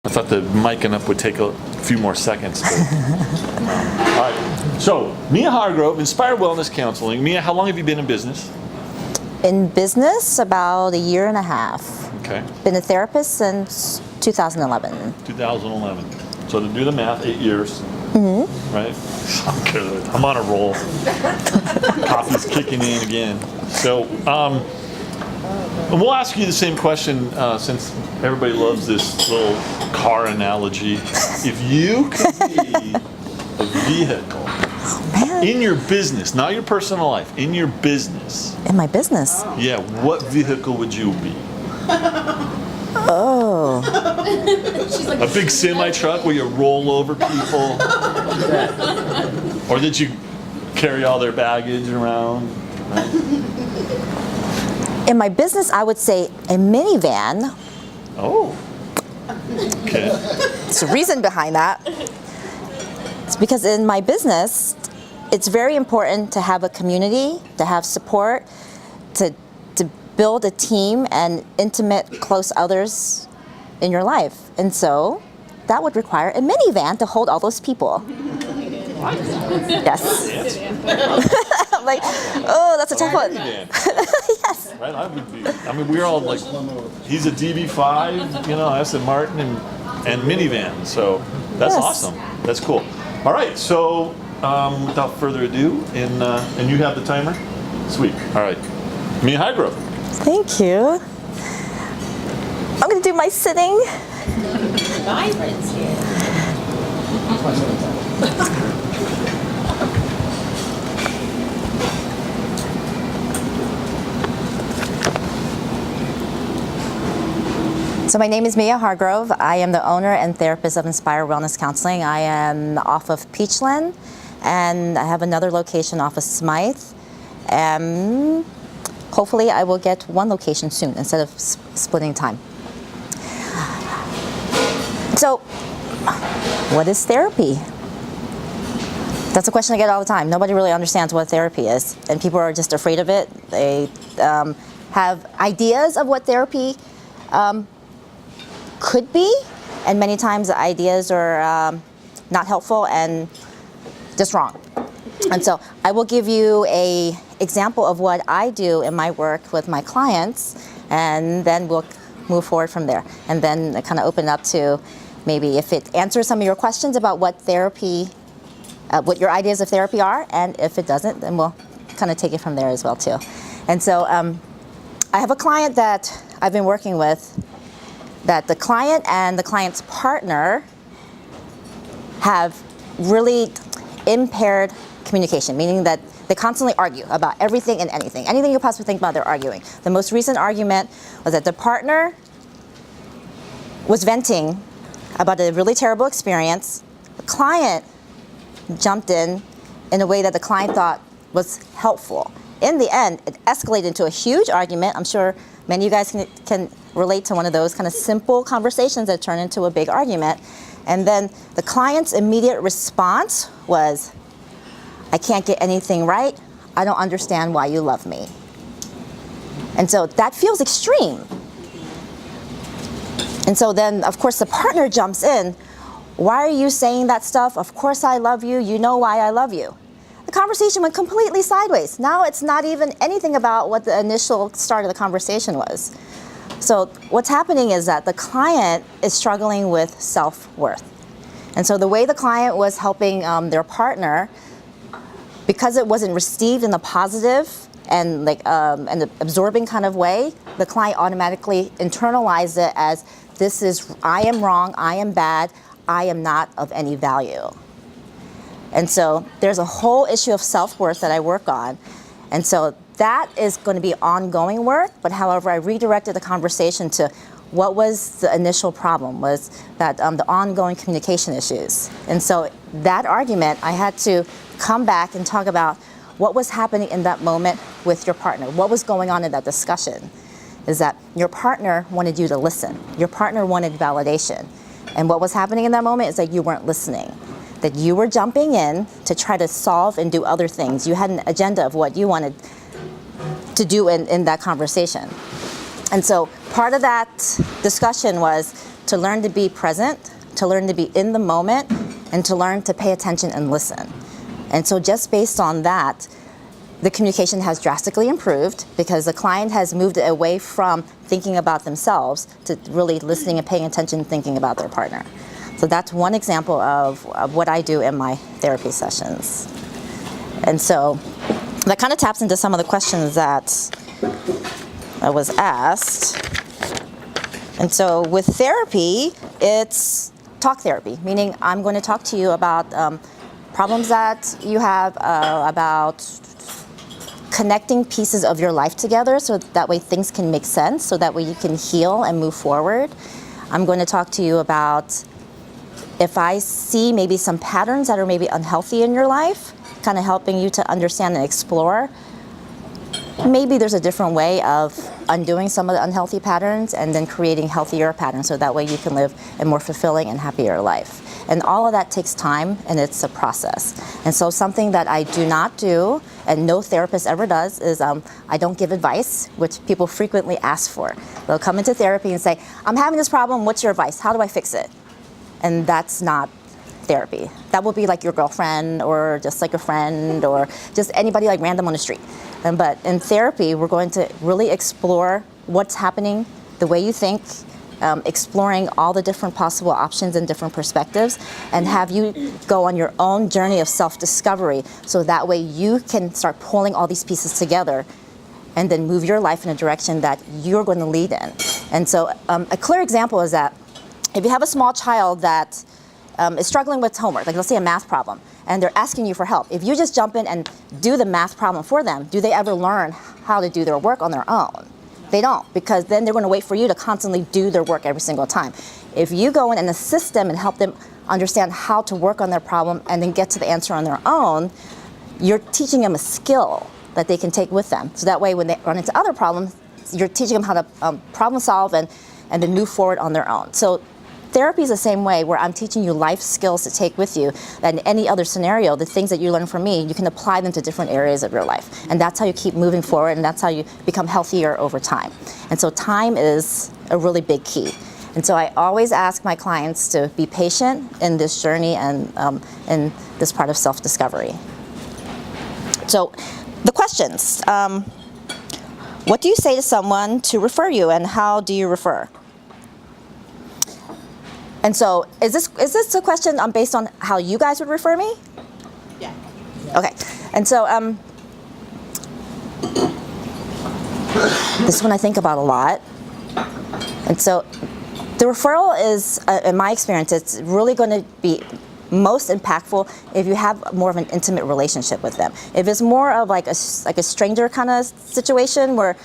I thought the micing up would take a few more seconds. But, all right. So, Mia Hargrove, Inspired Wellness Counseling. Mia, how long have you been in business? In business, about 1.5 years. Okay. Been a therapist since 2011. 2011. So to do the math, 8 years. Mm-hmm. Right? I'm good. I'm on a roll. Coffee's kicking in again. So, and we'll ask you the same question since everybody loves this little car analogy. If you could be a vehicle in your business, not your personal life, in your business. In my business? Yeah, what vehicle would you be? Oh. A big semi truck where you roll over people? Or did you carry all their baggage around? Right? In my business, I would say a minivan. Oh. Okay. There's a reason behind that. It's because in my business, it's very important to have a community, to have support, to build a team and intimate, close others in your life. And so that would require a minivan to hold all those people. Yes. I'm like, oh, that's a tough one. Yes. Right? I mean, we're all like, he's a DB5, you know, Aston Martin and minivan. So that's awesome. That's cool. All right. So without further ado, and you have the timer? Sweet. All right. Mia Hargrove. Thank you. I'm going to do my sitting. Vibrance here. So my name is Mia Hargrove. I am the owner and therapist of Inspired Wellness Counseling. I am off of Peachland, and I have another location off of Smythe. Hopefully I will get one location soon instead of splitting time. So, what is therapy? That's a question I get all the time. Nobody really understands what therapy is, and people are just afraid of it. They have ideas of what therapy could be, and many times the ideas are not helpful and just wrong. And so I will give you an example of what I do in my work with my clients, and then we'll move forward from there. And then kind of open up to maybe if it answers some of your questions about what therapy, what your ideas of therapy are, and if it doesn't, then we'll kind of take it from there as well too. And so I have a client that I've been working with that the client and the client's partner have really impaired communication, meaning that they constantly argue about everything and anything. Anything you possibly think about, they're arguing. The most recent argument was that the partner was venting about a really terrible experience. The client jumped in a way that the client thought was helpful. In the end, it escalated into a huge argument. I'm sure many of you guys can relate to one of those kind of simple conversations that turn into a big argument. And then the client's immediate response was, I can't get anything right. I don't understand why you love me. And so that feels extreme. And so then, of course, the partner jumps in. Why are you saying that stuff? Of course I love you. You know why I love you. The conversation went completely sideways. Now it's not even anything about what the initial start of the conversation was. So what's happening is that the client is struggling with self-worth. And so the way the client was helping their partner, because it wasn't received in a positive and like an absorbing kind of way, the client automatically internalized it as, this is, I am wrong, I am bad, I am not of any value. And so there's a whole issue of self-worth that I work on. And so that is going to be ongoing work, but however, I redirected the conversation to what was the initial problem, was that the ongoing communication issues. And so that argument, I had to come back and talk about what was happening in that moment with your partner. What was going on in that discussion is that your partner wanted you to listen. Your partner wanted validation. And what was happening in that moment is that you weren't listening, that you were jumping in to try to solve and do other things. You had an agenda of what you wanted to do in that conversation. And so part of that discussion was to learn to be present, to learn to be in the moment, and to learn to pay attention and listen. And so just based on that, the communication has drastically improved because the client has moved away from thinking about themselves to really listening and paying attention, thinking about their partner. So that's one example of what I do in my therapy sessions. And so that kind of taps into some of the questions that I was asked. And so with therapy, it's talk therapy, meaning I'm going to talk to you about problems that you have, about connecting pieces of your life together so that way things can make sense, so that way you can heal and move forward. I'm going to talk to you about if I see maybe some patterns that are maybe unhealthy in your life, kind of helping you to understand and explore. Maybe there's a different way of undoing some of the unhealthy patterns and then creating healthier patterns so that way you can live a more fulfilling and happier life. And all of that takes time and it's a process. And so something that I do not do and no therapist ever does is I don't give advice, which people frequently ask for. They'll come into therapy and say, I'm having this problem, what's your advice? How do I fix it? And that's not therapy. That will be like your girlfriend or just like a friend or just anybody like random on the street. But in therapy, we're going to really explore what's happening, the way you think, exploring all the different possible options and different perspectives, and have you go on your own journey of self-discovery so that way you can start pulling all these pieces together and then move your life in a direction that you're going to lead in. And so a clear example is that if you have a small child that is struggling with homework, like let's say a math problem, and they're asking you for help. If you just jump in and do the math problem for them, do they ever learn how to do their work on their own? They don't, because then they're going to wait for you to constantly do their work every single time. If you go in and assist them and help them understand how to work on their problem and then get to the answer on their own, you're teaching them a skill that they can take with them. So that way when they run into other problems, you're teaching them how to problem solve and then move forward on their own. So therapy is the same way, where I'm teaching you life skills to take with you. And in any other scenario, the things that you learn from me, you can apply them to different areas of your life. And that's how you keep moving forward, and that's how you become healthier over time. And so time is a really big key. And so I always ask my clients to be patient in this journey and in this part of self-discovery. So the questions. What do you say to someone to refer you, and how do you refer? And so, is this a question based on how you guys would refer me? Yeah. Okay. And so, this one I think about a lot. And so, the referral is, in my experience, it's really going to be most impactful if you have more of an intimate relationship with them. If it's more of like a stranger kind of situation where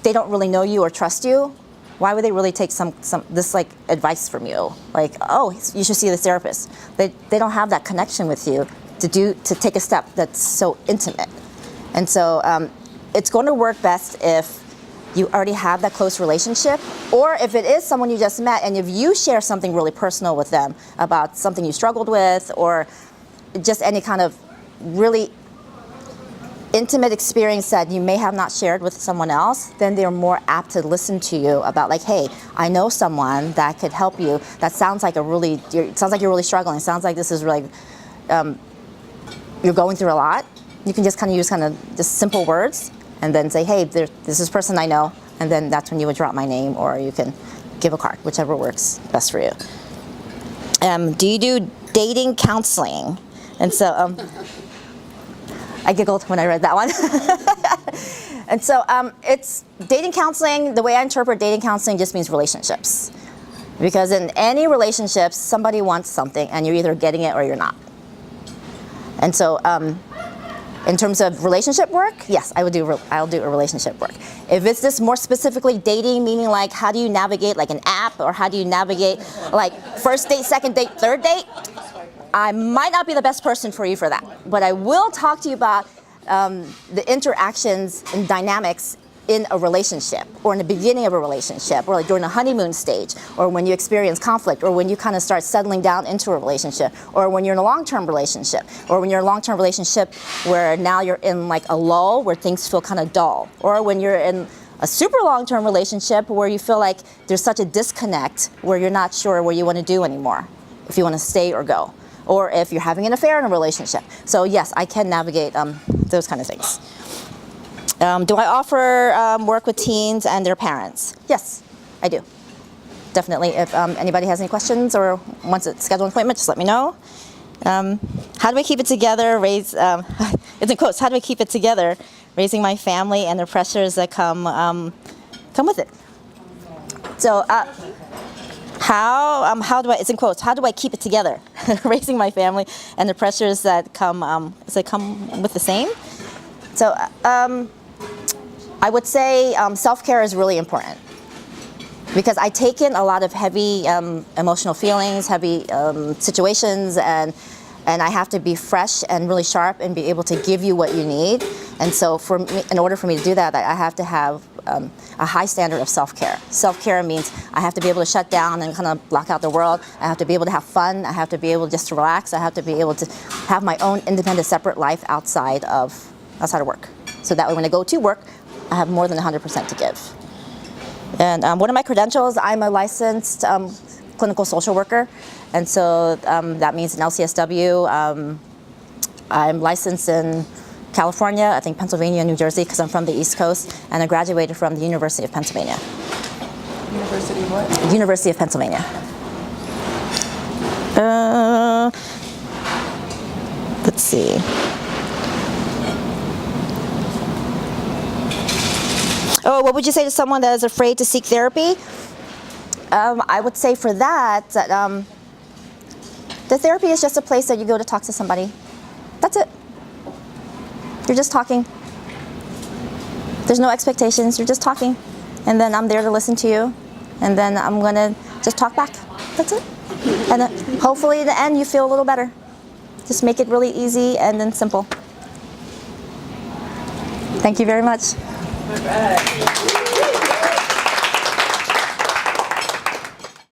they don't really know you or trust you, why would they really take this like advice from you? Like, oh, you should see the therapist. They don't have that connection with you to take a step that's so intimate. And so it's going to work best if you already have that close relationship, or if it is someone you just met and if you share something really personal with them about something you struggled with or just any kind of really intimate experience that you may have not shared with someone else, then they're more apt to listen to you about like, hey, I know someone that could help you. That sounds like it sounds like you're really struggling. It sounds like this is really, you're going through a lot. You can just kind of use just simple words and then say, hey, this is a person I know. And then that's when you would drop my name, or you can give a card, whichever works best for you. Do you do dating counseling? And so, I giggled when I read that one. And so it's dating counseling. The way I interpret dating counseling just means relationships. Because in any relationships, somebody wants something and you're either getting it or you're not. And so in terms of relationship work, yes, I'll do a relationship work. If it's this more specifically dating, meaning like how do you navigate like an app, or how do you navigate like first date, second date, third date, I might not be the best person for you for that. But I will talk to you about the interactions and dynamics in a relationship, or in the beginning of a relationship, or like during the honeymoon stage, or when you experience conflict, or when you kind of start settling down into a relationship, or when you're in a long-term relationship, or when you're in a long-term relationship where now you're in like a lull where things feel kind of dull, or when you're in a super long-term relationship where you feel like there's such a disconnect where you're not sure what you want to do anymore, if you want to stay or go, or if you're having an affair in a relationship. So yes, I can navigate those kind of things. Do I offer work with teens and their parents? Yes, I do. Definitely. If anybody has any questions or wants to schedule an appointment, just let me know. How do I keep it together? It's in quotes. How do I keep it together? Raising my family and the pressures that come with it. So how do I? It's in quotes. How do I keep it together? Raising my family and the pressures that come with the same. So I would say self-care is really important. Because I take in a lot of heavy emotional feelings, heavy situations, and I have to be fresh and really sharp and be able to give you what you need. And so for me, in order for me to do that, I have to have a high standard of self-care. Self-care means I have to be able to shut down and kind of block out the world. I have to be able to have fun. I have to be able just to relax. I have to be able to have my own independent, separate life outside of work. So that way when I go to work, I have more than 100% to give. And what are my credentials? I'm a licensed clinical social worker, and so that means an LCSW. I'm licensed in California, I think Pennsylvania, New Jersey, because I'm from the East Coast, and I graduated from the University of Pennsylvania. University what? University of Pennsylvania. Let's see. Oh, what would you say to someone that is afraid to seek therapy? I would say for that, the therapy is just a place that you go to talk to somebody. That's it. You're just talking. There's no expectations. You're just talking. And then I'm there to listen to you. And then I'm going to just talk back. That's it. And then hopefully at the end you feel a little better. Just make it really easy and then simple. Thank you very much. All right.